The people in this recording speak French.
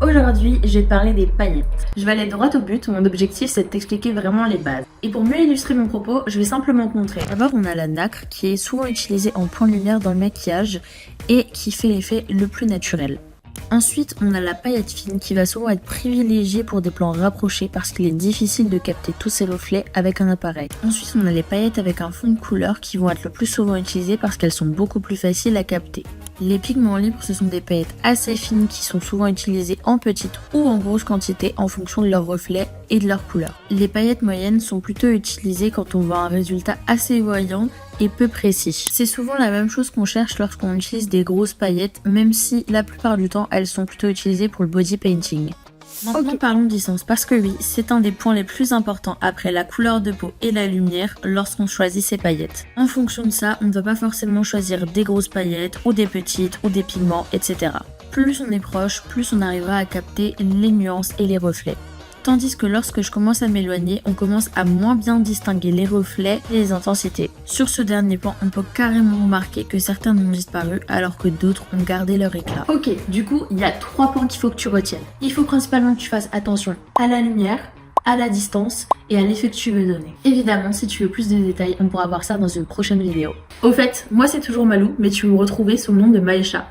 Aujourd'hui, je vais te parler des paillettes. Je vais aller droit au but, mon objectif c'est de t'expliquer vraiment les bases. Et pour mieux illustrer mon propos, je vais simplement te montrer. D'abord, on a la nacre qui est souvent utilisée en point de lumière dans le maquillage et qui fait l'effet le plus naturel. Ensuite, on a la paillette fine qui va souvent être privilégiée pour des plans rapprochés parce qu'il est difficile de capter tous ces reflets avec un appareil. Ensuite, on a les paillettes avec un fond de couleur qui vont être le plus souvent utilisées parce qu'elles sont beaucoup plus faciles à capter. Les pigments libres, ce sont des paillettes assez fines qui sont souvent utilisées en petite ou en grosse quantité en fonction de leurs reflets et de leur couleur. Les paillettes moyennes sont plutôt utilisées quand on veut un résultat assez voyant et peu précis. C'est souvent la même chose qu'on cherche lorsqu'on utilise des grosses paillettes, même si la plupart du temps elles sont plutôt utilisées pour le body painting. Maintenant parlons distance, parce que oui, c'est un des points les plus importants après la couleur de peau et la lumière lorsqu'on choisit ses paillettes. En fonction de ça, on ne va pas forcément choisir des grosses paillettes ou des petites ou des pigments, etc. Plus on est proche, plus on arrivera à capter les nuances et les reflets. Tandis que lorsque je commence à m'éloigner, on commence à moins bien distinguer les reflets et les intensités. Sur ce dernier point, on peut carrément remarquer que certains ont disparu alors que d'autres ont gardé leur éclat. Ok, du coup, il y a 3 points qu'il faut que tu retiennes. Il faut principalement que tu fasses attention à la lumière, à la distance et à l'effet que tu veux donner. Évidemment, si tu veux plus de détails, on pourra voir ça dans une prochaine vidéo. Au fait, moi c'est toujours Malou, mais tu peux me retrouver sous le nom de Maëcha.